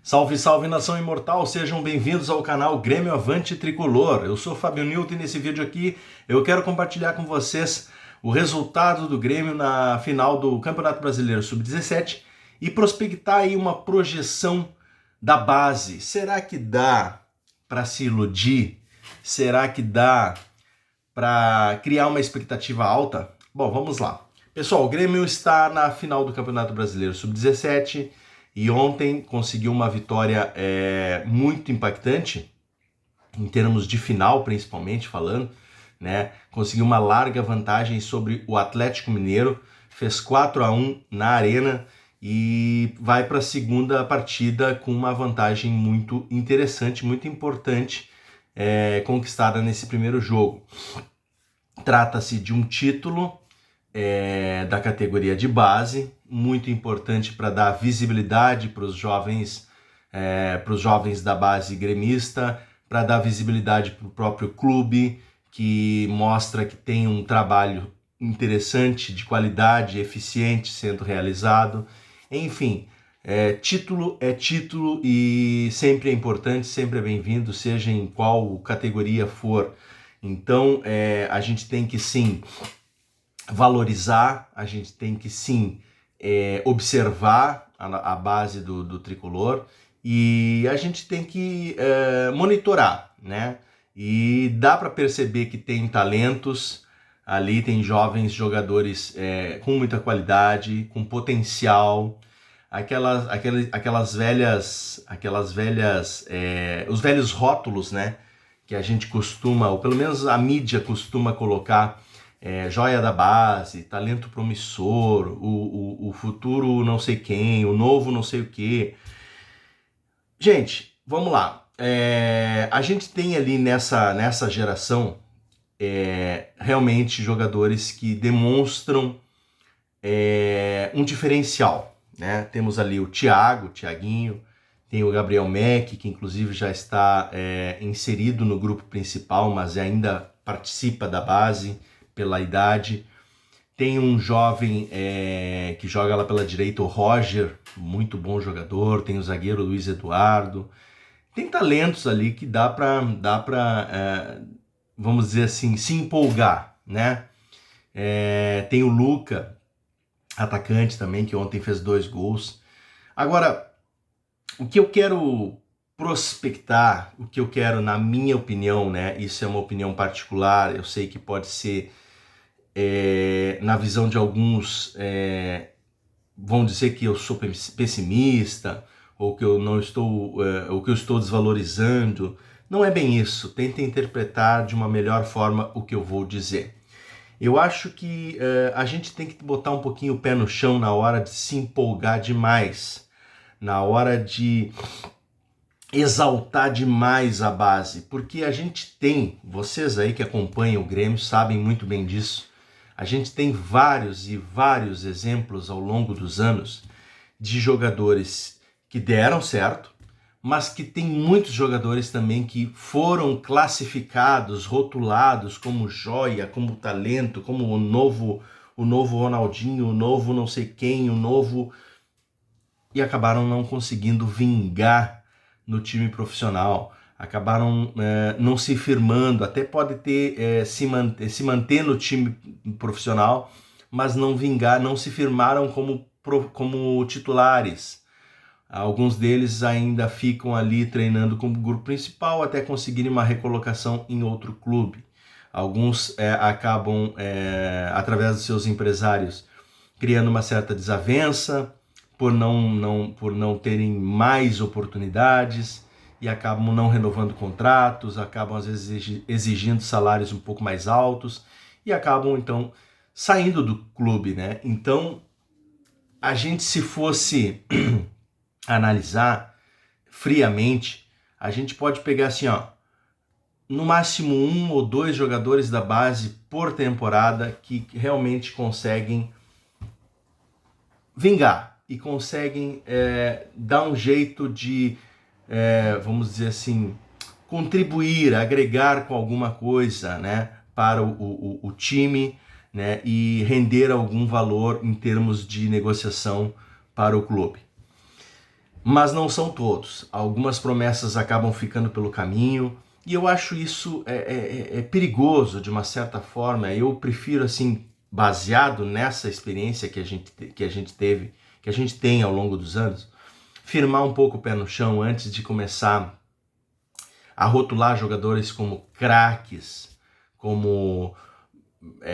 Salve, salve nação imortal, sejam bem-vindos ao canal Grêmio Avante Tricolor. Eu sou Fábio Newton e nesse vídeo aqui eu quero compartilhar com vocês o resultado do Grêmio na final do Campeonato Brasileiro Sub-17 e prospectar aí uma projeção da base. Será que dá para se iludir? Será que dá para criar uma expectativa alta? Bom, vamos lá. Pessoal, o Grêmio está na final do Campeonato Brasileiro Sub-17 e ontem conseguiu uma vitória muito impactante, em termos de final principalmente falando, né? Conseguiu uma larga vantagem sobre o Atlético Mineiro, fez 4-1 na Arena e vai para a segunda partida com uma vantagem muito interessante, muito importante, conquistada nesse primeiro jogo. Trata-se de um título da categoria de base, muito importante para dar visibilidade para os jovens da base gremista, para dar visibilidade para o próprio clube, que mostra que tem um trabalho interessante, de qualidade, eficiente sendo realizado. Enfim, título é título e sempre é importante, sempre é bem-vindo, seja em qual categoria for. Então, a gente tem que sim valorizar, a gente tem que sim observar a base do tricolor e a gente tem que monitorar, né? E dá para perceber que tem talentos ali, tem jovens jogadores com muita qualidade, com potencial, aquelas velhas, os velhos rótulos, né? Que a gente costuma, ou pelo menos a mídia costuma colocar, joia da base, talento promissor, o futuro não sei quem, o novo não sei o que. Gente, vamos lá. A gente tem ali nessa geração realmente jogadores que demonstram um diferencial, né? Temos ali o Thiaguinho, tem o Gabriel Meck, que inclusive já está inserido no grupo principal, mas ainda participa da base pela idade. Tem um jovem que joga lá pela direita, o Roger, muito bom jogador. Tem o zagueiro Luiz Eduardo. Tem talentos ali que dá para vamos dizer assim, se empolgar, né? Tem o Luca, atacante também, que ontem fez 2 gols. Agora, o que eu quero prospectar, o que eu quero, na minha opinião, né? Isso é uma opinião particular, eu sei que pode ser, na visão de alguns, vão dizer que eu sou pessimista, ou que eu não estou, ou que eu estou desvalorizando. Não é bem isso. Tenta interpretar de uma melhor forma o que eu vou dizer. Eu acho que a gente tem que botar um pouquinho o pé no chão na hora de se empolgar demais, na hora de exaltar demais a base, porque a gente tem, vocês aí que acompanham o Grêmio sabem muito bem disso, a gente tem vários e vários exemplos ao longo dos anos de jogadores que deram certo, mas que tem muitos jogadores também que foram classificados, rotulados como joia, como talento, como o novo Ronaldinho, o novo não sei quem, o novo... e acabaram não conseguindo vingar no time profissional, acabaram não se firmando, até pode ter se manter no time profissional, mas não vingar, não se firmaram como titulares. Alguns deles ainda ficam ali treinando como grupo principal até conseguirem uma recolocação em outro clube. Alguns acabam, através dos seus empresários, criando uma certa desavença, por não terem mais oportunidades e acabam não renovando contratos, acabam às vezes exigindo salários um pouco mais altos e acabam então saindo do clube, né? Então, a gente, se fosse analisar friamente, a gente pode pegar assim, ó, no máximo 1 ou 2 jogadores da base por temporada que realmente conseguem vingar e conseguem dar um jeito de, vamos dizer assim, contribuir, agregar com alguma coisa, né, para o time, né, e render algum valor em termos de negociação para o clube. mas não são todos. Algumas promessas acabam ficando pelo caminho, e eu acho isso perigoso de uma certa forma. Eu prefiro, assim, baseado nessa experiência que a gente teve, que a gente tem ao longo dos anos, firmar um pouco o pé no chão antes de começar a rotular jogadores como craques, como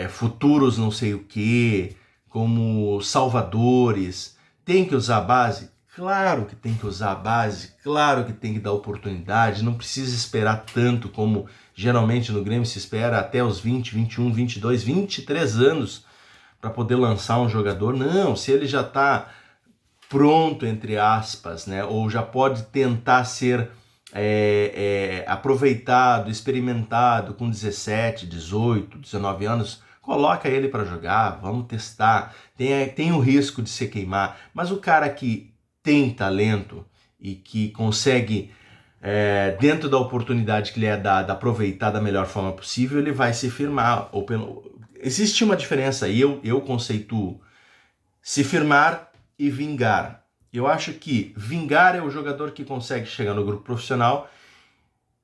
futuros não sei o que, como salvadores. Tem que usar a base? Claro que tem que usar a base, claro que tem que dar oportunidade, não precisa esperar tanto como geralmente no Grêmio se espera, até os 20, 21, 22, 23 anos para poder lançar um jogador. Não, se ele já está pronto, entre aspas, né, ou já pode tentar ser aproveitado, experimentado com 17, 18, 19 anos, coloca ele para jogar, vamos testar. Tem o risco de se queimar, mas o cara que tem talento e que consegue, dentro da oportunidade que lhe é dada, aproveitar da melhor forma possível, ele vai se firmar. Existe uma diferença aí, eu conceituo se firmar e vingar. Eu acho que vingar é o jogador que consegue chegar no grupo profissional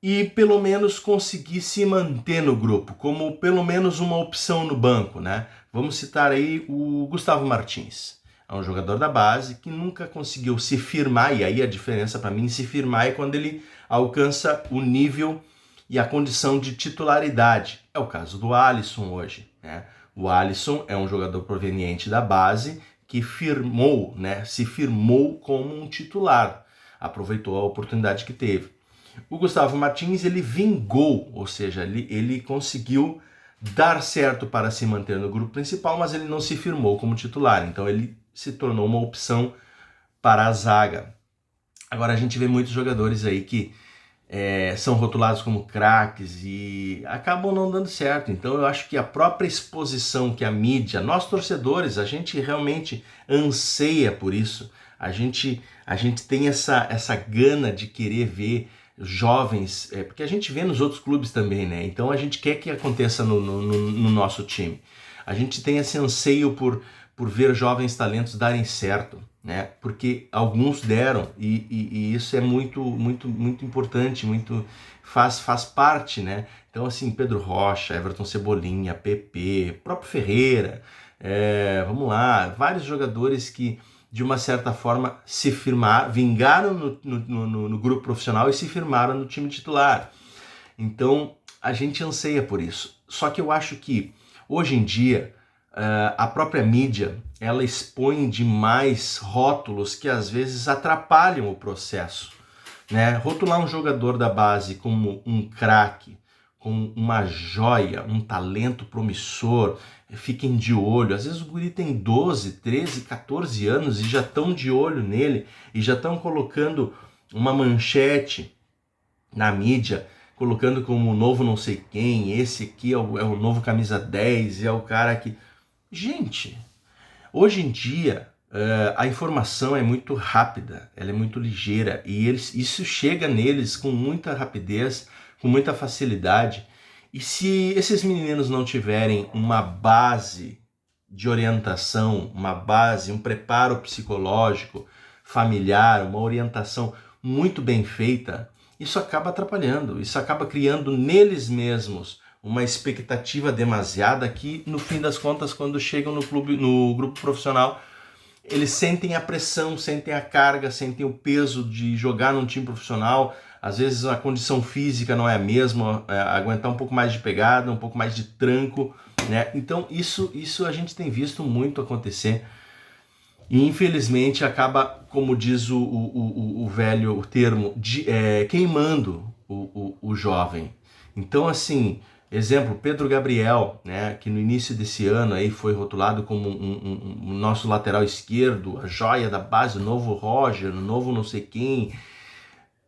e pelo menos conseguir se manter no grupo, como pelo menos uma opção no banco, né? Vamos citar aí o Gustavo Martins. É um jogador da base que nunca conseguiu se firmar, e aí a diferença para mim, se firmar é quando ele alcança o nível e a condição de titularidade. É o caso do Alisson hoje, né? O Alisson é um jogador proveniente da base que firmou, né, se firmou como um titular, aproveitou a oportunidade que teve. O Gustavo Martins, ele vingou, ou seja, ele conseguiu dar certo para se manter no grupo principal, mas ele não se firmou como titular, então ele se tornou uma opção para a zaga. Agora a gente vê muitos jogadores aí que são rotulados como craques e acabam não dando certo. Então eu acho que a própria exposição que a mídia, nós torcedores, a gente realmente anseia por isso. A gente tem essa gana de querer ver jovens, porque a gente vê nos outros clubes também, né? Então a gente quer que aconteça no nosso time. A gente tem esse anseio por ver jovens talentos darem certo, né? Porque alguns deram e isso é muito importante, faz parte, né? Então assim, Pedro Rocha, Everton Cebolinha, PP, próprio Ferreira, vamos lá, vários jogadores que de uma certa forma se firmaram, vingaram no grupo profissional e se firmaram no time titular. Então a gente anseia por isso. Só que eu acho que hoje em dia a própria mídia, ela expõe demais rótulos que às vezes atrapalham o processo, né? Rotular um jogador da base como um craque, com uma joia, um talento promissor, fiquem de olho. Às vezes o guri tem 12, 13, 14 anos e já estão de olho nele e já estão colocando uma manchete na mídia, colocando como o novo não sei quem, esse aqui é o novo camisa 10, é o cara que... Gente, hoje em dia a informação é muito rápida, ela é muito ligeira e isso chega neles com muita rapidez, com muita facilidade. E se esses meninos não tiverem uma base de orientação, uma base, um preparo psicológico, familiar, uma orientação muito bem feita, isso acaba atrapalhando, isso acaba criando neles mesmos uma expectativa demasiada que, no fim das contas, quando chegam no grupo profissional, eles sentem a pressão, sentem a carga, sentem o peso de jogar num time profissional. Às vezes a condição física não é a mesma, aguentar um pouco mais de pegada, um pouco mais de tranco, né? Então isso a gente tem visto muito acontecer e infelizmente acaba, como diz o velho termo, queimando o jovem. Então assim... Exemplo, Pedro Gabriel, né, que no início desse ano aí foi rotulado como um nosso lateral esquerdo, a joia da base, o novo Roger, o novo não sei quem.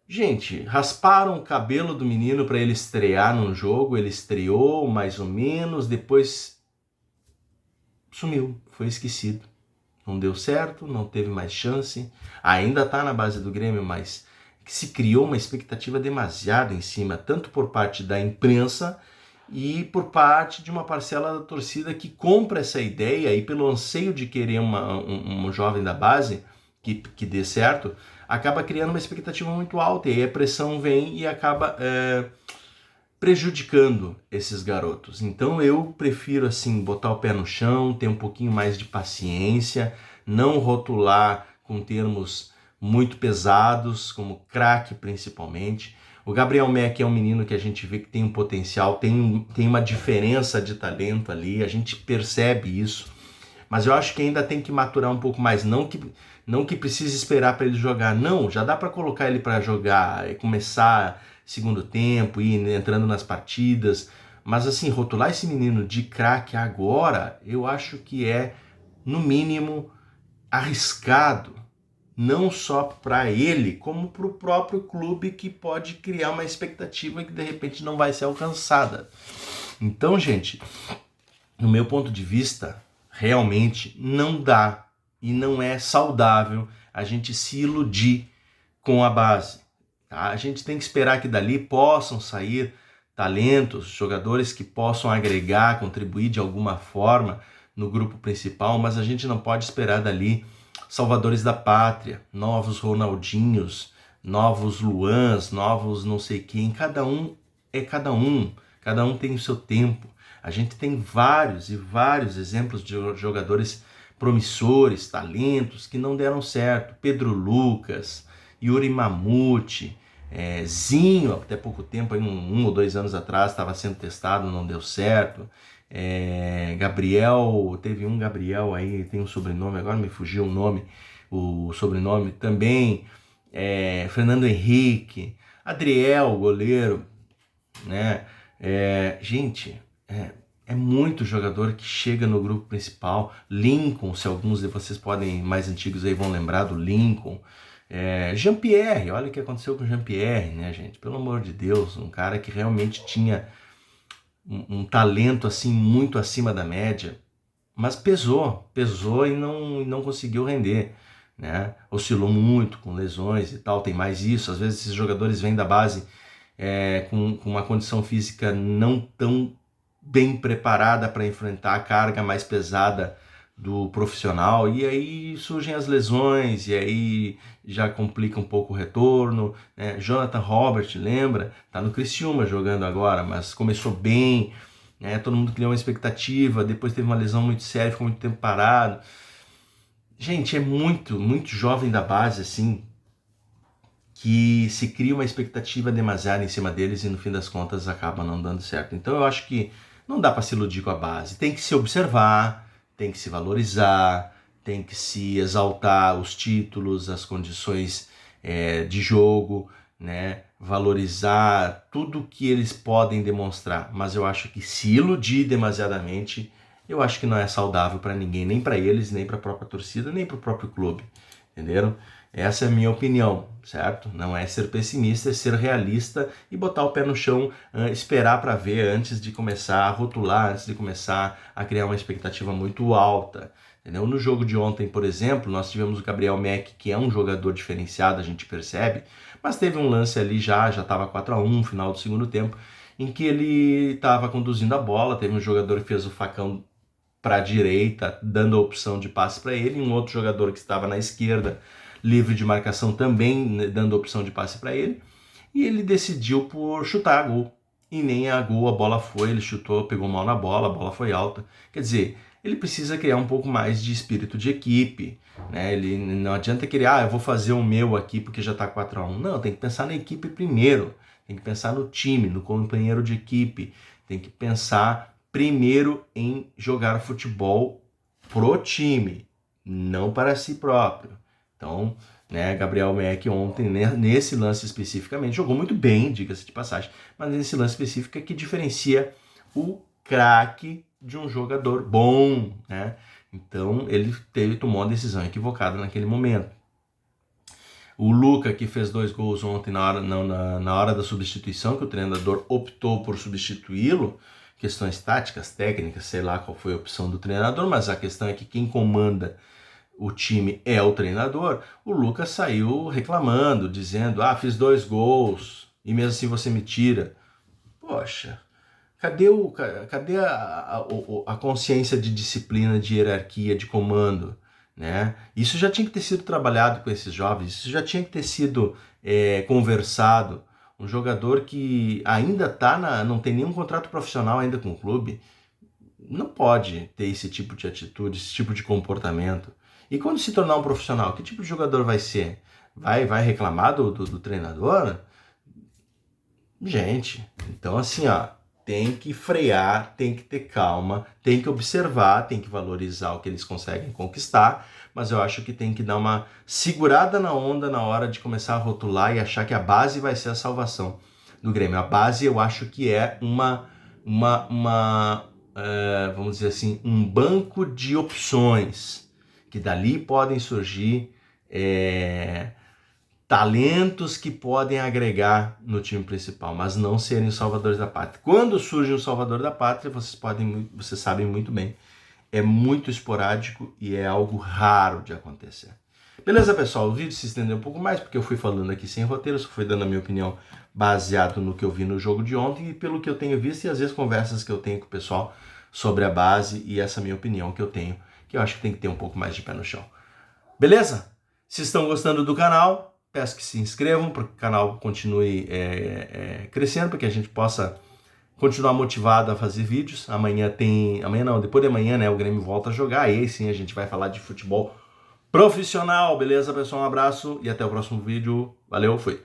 Gente, rasparam o cabelo do menino para ele estrear num jogo, ele estreou mais ou menos, depois sumiu, foi esquecido. Não deu certo, não teve mais chance, ainda está na base do Grêmio, mas se criou uma expectativa demasiada em cima, tanto por parte da imprensa e por parte de uma parcela da torcida que compra essa ideia e pelo anseio de querer um jovem da base que dê certo, acaba criando uma expectativa muito alta, e aí a pressão vem e acaba prejudicando esses garotos. Então eu prefiro assim botar o pé no chão, ter um pouquinho mais de paciência, não rotular com termos muito pesados, como craque principalmente. O Gabriel Mack é um menino que a gente vê que tem um potencial, tem uma diferença de talento ali, a gente percebe isso, mas eu acho que ainda tem que maturar um pouco mais, não que precise esperar para ele jogar, não, já dá para colocar ele para jogar, começar segundo tempo, ir entrando nas partidas, mas assim, rotular esse menino de craque agora, eu acho que é, no mínimo, arriscado, não só para ele, como para o próprio clube, que pode criar uma expectativa que de repente não vai ser alcançada. Então, gente, no meu ponto de vista, realmente não dá e não é saudável a gente se iludir com a base. Tá? A gente tem que esperar que dali possam sair talentos, jogadores que possam agregar, contribuir de alguma forma no grupo principal, mas a gente não pode esperar dali salvadores da pátria, novos Ronaldinhos, novos Luans, novos não sei quem. Cada um é cada um tem o seu tempo. A gente tem vários e vários exemplos de jogadores promissores, talentos que não deram certo. Pedro Lucas, Yuri Mamute, Zinho, até pouco tempo, aí, um ou 2 anos atrás, estava sendo testado, não deu certo. Gabriel, teve um Gabriel aí, tem um sobrenome, agora me fugiu o sobrenome também. Fernando Henrique, Adriel, goleiro, né? Gente, é muito jogador que chega no grupo principal. Lincoln, se alguns de vocês podem, mais antigos aí, vão lembrar do Lincoln. Jean-Pierre, olha o que aconteceu com o Jean-Pierre, né, gente? Pelo amor de Deus, um cara que realmente tinha um talento assim muito acima da média, mas pesou e não conseguiu render, né? Oscilou muito com lesões e tal, tem mais isso. Às vezes esses jogadores vêm da base com uma condição física não tão bem preparada para enfrentar a carga mais pesada do profissional, e aí surgem as lesões, e aí já complica um pouco o retorno, né? Jonathan Robert, lembra? Tá no Criciúma jogando agora, mas começou bem, né? Todo mundo criou uma expectativa, depois teve uma lesão muito séria, ficou muito tempo parado. Gente, é muito jovem da base, assim, que se cria uma expectativa demasiada em cima deles e no fim das contas acaba não dando certo. Então eu acho que não dá para se iludir com a base, tem que se observar, tem que se valorizar, tem que se exaltar os títulos, as condições de jogo, né? Valorizar tudo que eles podem demonstrar, mas eu acho que se iludir demasiadamente, eu acho que não é saudável para ninguém, nem para eles, nem para a própria torcida, nem para o próprio clube, entenderam? Essa é a minha opinião, certo? Não é ser pessimista, é ser realista e botar o pé no chão, esperar para ver antes de começar a rotular, antes de começar a criar uma expectativa muito alta. Entendeu? No jogo de ontem, por exemplo, nós tivemos o Gabriel Mack, que é um jogador diferenciado, a gente percebe, mas teve um lance ali já estava 4-1, final do segundo tempo, em que ele estava conduzindo a bola, teve um jogador que fez o facão para a direita, dando a opção de passe para ele, e um outro jogador que estava na esquerda, livre de marcação, também dando a opção de passe para ele, e ele decidiu por chutar a gol, e nem a gol a bola foi, ele chutou, pegou mal na bola, a bola foi alta. Quer dizer, ele precisa criar um pouco mais de espírito de equipe, né? Ele não adianta querer, eu vou fazer o meu aqui porque já está 4-1. Não, tem que pensar na equipe primeiro, tem que pensar no time, no companheiro de equipe, tem que pensar primeiro em jogar futebol pro time, não para si próprio. Então, né, Gabriel Mack ontem, né, nesse lance especificamente, jogou muito bem, diga-se de passagem, mas nesse lance específico é que diferencia o craque de um jogador bom, né? Então, ele tomou uma decisão equivocada naquele momento. O Luca, que fez 2 gols ontem na hora da substituição, que o treinador optou por substituí-lo, questões táticas, técnicas, sei lá qual foi a opção do treinador, mas a questão é que quem comanda o time é o treinador. O Lucas saiu reclamando, dizendo, fiz 2 gols e mesmo assim você me tira. Poxa, cadê a consciência de disciplina, de hierarquia, de comando? né? Isso já tinha que ter sido trabalhado com esses jovens, isso já tinha que ter sido conversado. Um jogador que ainda não tem nenhum contrato profissional ainda com o clube, não pode ter esse tipo de atitude, esse tipo de comportamento. E quando se tornar um profissional, que tipo de jogador vai ser? Vai reclamar do treinador? Gente, então assim, ó, tem que frear, tem que ter calma, tem que observar, tem que valorizar o que eles conseguem conquistar, mas eu acho que tem que dar uma segurada na onda na hora de começar a rotular e achar que a base vai ser a salvação do Grêmio. A base eu acho que é vamos dizer assim, um banco de opções, que dali podem surgir talentos que podem agregar no time principal, mas não serem os salvadores da pátria. Quando surge o salvador da pátria, vocês sabem muito bem, é muito esporádico e é algo raro de acontecer. Beleza, pessoal? O vídeo se estendeu um pouco mais, porque eu fui falando aqui sem roteiro, só fui dando a minha opinião baseado no que eu vi no jogo de ontem e pelo que eu tenho visto e às vezes conversas que eu tenho com o pessoal sobre a base e essa minha opinião que eu tenho, que eu acho que tem que ter um pouco mais de pé no chão. Beleza? Se estão gostando do canal, peço que se inscrevam para que o canal continue crescendo, para que a gente possa continuar motivado a fazer vídeos. Depois de amanhã, né, o Grêmio volta a jogar, aí sim a gente vai falar de futebol profissional. Beleza, pessoal? Um abraço e até o próximo vídeo. Valeu, fui!